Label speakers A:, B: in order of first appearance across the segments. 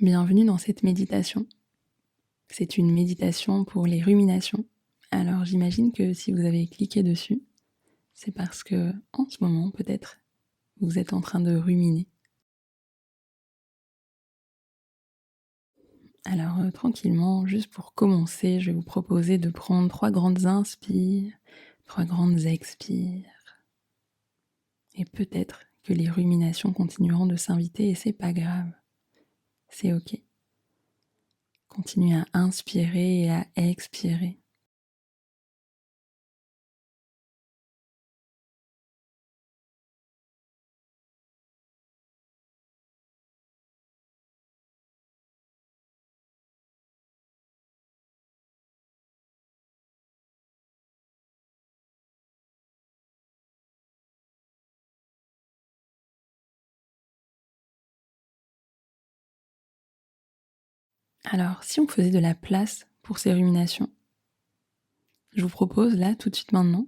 A: Bienvenue dans cette méditation. C'est une méditation pour les ruminations. Alors j'imagine que si vous avez cliqué dessus, c'est parce que en ce moment peut-être vous êtes en train de ruminer. Alors tranquillement, juste pour commencer, je vais vous proposer de prendre 3 grandes inspires, 3 grandes expires. Et peut-être que les ruminations continueront de s'inviter et c'est pas grave. C'est ok. Continuez à inspirer et à expirer. Alors, si on faisait de la place pour ces ruminations, je vous propose là, tout de suite maintenant,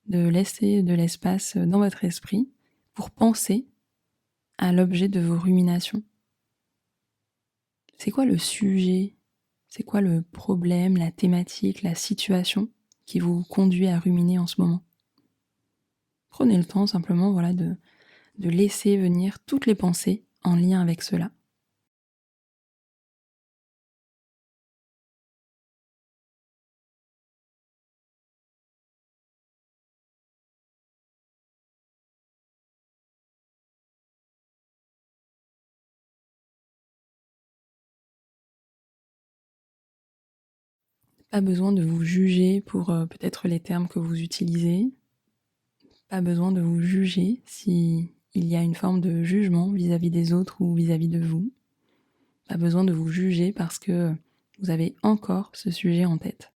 A: de laisser de l'espace dans votre esprit pour penser à l'objet de vos ruminations. C'est quoi le sujet? C'est quoi le problème, la thématique, la situation qui vous conduit à ruminer en ce moment? Prenez le temps simplement de laisser venir toutes les pensées en lien avec cela. Pas besoin de vous juger pour peut-être les termes que vous utilisez. Pas besoin de vous juger si il y a une forme de jugement vis-à-vis des autres ou vis-à-vis de vous. Pas besoin de vous juger parce que vous avez encore ce sujet en tête.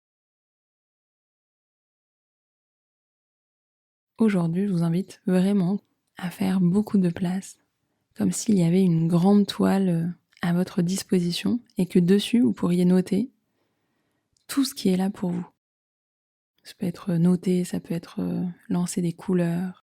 A: Aujourd'hui, je vous invite vraiment à faire beaucoup de place, comme s'il y avait une grande toile à votre disposition et que dessus, vous pourriez noter tout ce qui est là pour vous. Ça peut être noté, ça peut être lancer des couleurs.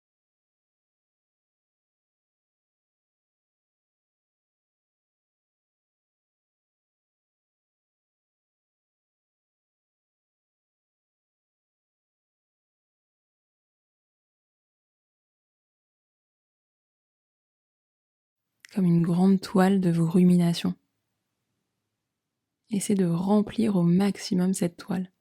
A: Comme une grande toile de vos ruminations. Essayez de remplir au maximum cette toile.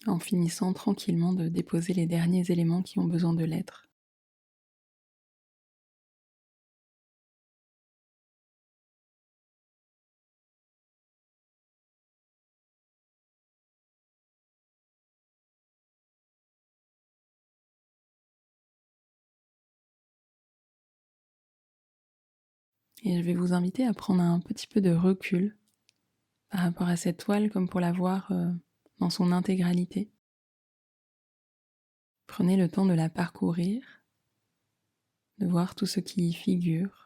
A: En finissant tranquillement de déposer les derniers éléments qui ont besoin de l'être. Et je vais vous inviter à prendre un petit peu de recul par rapport à cette toile comme pour la voir dans son intégralité. Prenez le temps de la parcourir, de voir tout ce qui y figure.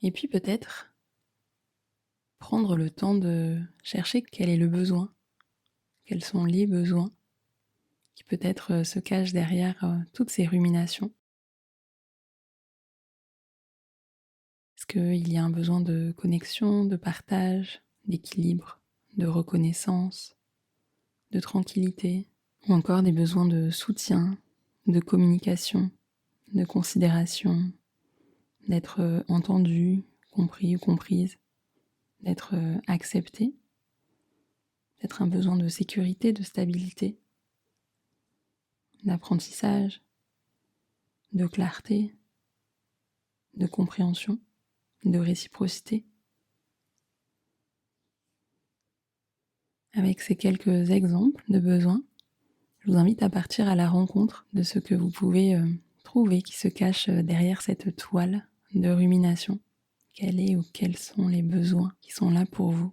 A: Et puis peut-être prendre le temps de chercher quel est le besoin, quels sont les besoins qui peut-être se cachent derrière toutes ces ruminations. qu'il y a un besoin de connexion, de partage, d'équilibre, de reconnaissance, de tranquillité, ou encore des besoins de soutien, de communication, de considération, d'être entendu, compris ou comprise, d'être accepté, peut-être un besoin de sécurité, de stabilité, d'apprentissage, de clarté, de compréhension, de réciprocité. Avec ces quelques exemples de besoins, je vous invite à partir à la rencontre de ce que vous pouvez trouver qui se cache derrière cette toile de rumination. Quel est ou quels sont les besoins qui sont là pour vous?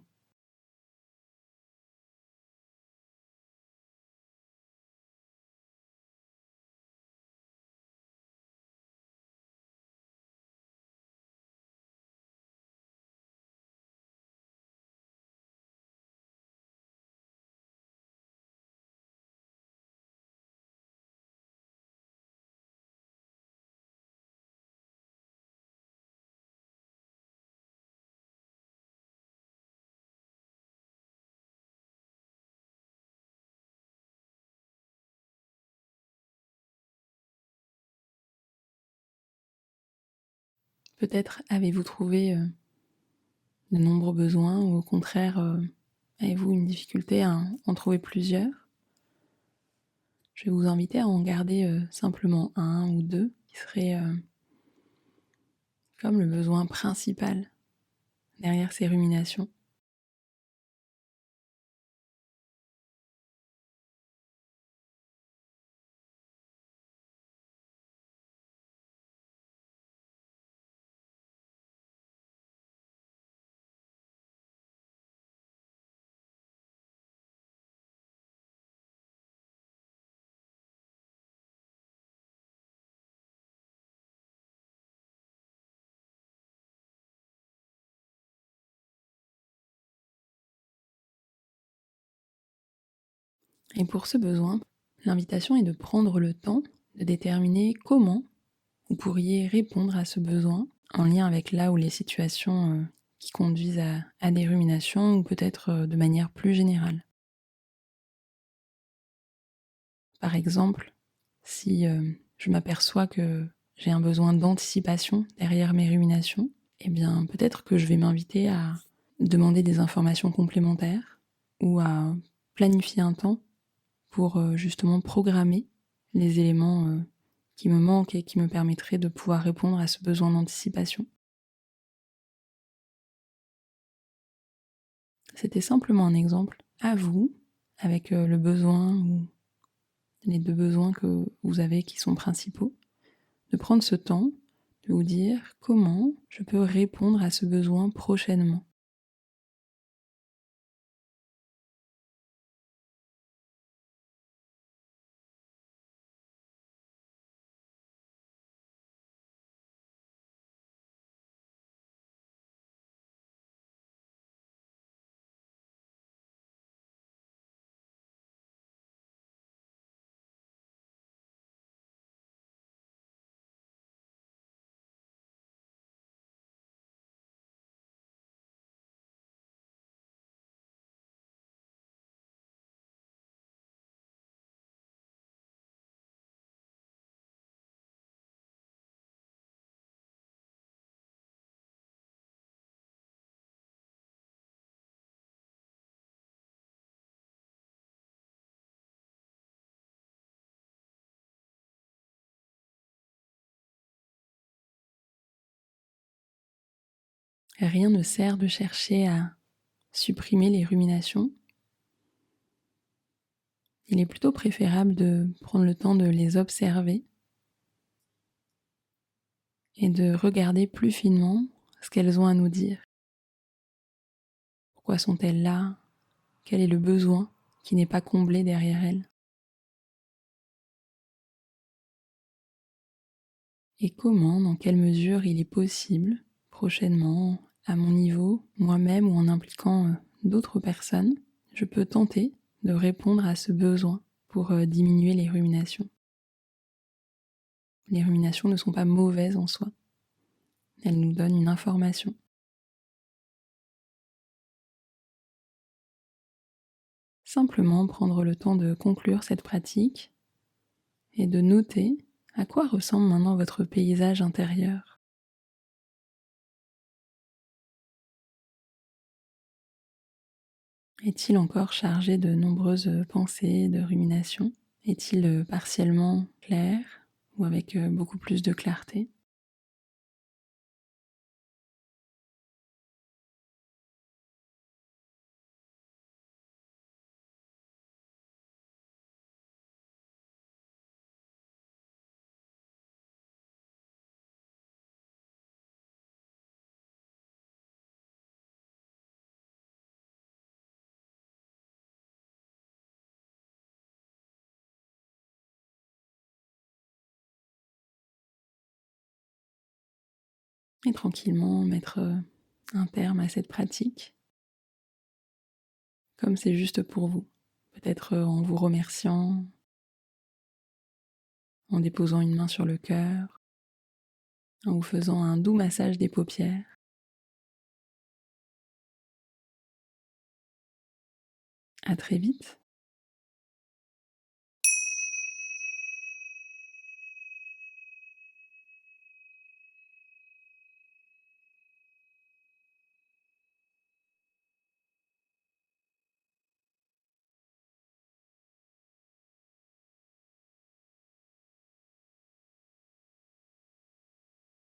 A: Peut-être avez-vous trouvé de nombreux besoins ou au contraire avez-vous une difficulté à en trouver plusieurs? Je vais vous inviter à en garder simplement un ou deux qui seraient comme le besoin principal derrière ces ruminations. Et pour ce besoin, l'invitation est de prendre le temps de déterminer comment vous pourriez répondre à ce besoin en lien avec là où les situations qui conduisent à des ruminations ou peut-être de manière plus générale. Par exemple, si je m'aperçois que j'ai un besoin d'anticipation derrière mes ruminations, eh bien peut-être que je vais m'inviter à demander des informations complémentaires ou à planifier un temps pour justement programmer les éléments qui me manquent et qui me permettraient de pouvoir répondre à ce besoin d'anticipation. C'était simplement un exemple à vous, avec le besoin ou les deux besoins que vous avez qui sont principaux, de prendre ce temps de vous dire comment je peux répondre à ce besoin prochainement. Rien ne sert de chercher à supprimer les ruminations. Il est plutôt préférable de prendre le temps de les observer et de regarder plus finement ce qu'elles ont à nous dire. Pourquoi sont-elles là? Quel est le besoin qui n'est pas comblé derrière elles? Et comment, dans quelle mesure il est possible, prochainement, à mon niveau, moi-même ou en impliquant d'autres personnes, je peux tenter de répondre à ce besoin pour diminuer les ruminations. Les ruminations ne sont pas mauvaises en soi. Elle nous donne une information. Simplement prendre le temps de conclure cette pratique et de noter à quoi ressemble maintenant votre paysage intérieur. Est-il encore chargé de nombreuses pensées, de ruminations? Est-il partiellement clair ou avec beaucoup plus de clarté? Et tranquillement mettre un terme à cette pratique, comme c'est juste pour vous. Peut-être en vous remerciant, en déposant une main sur le cœur, en vous faisant un doux massage des paupières. À très vite.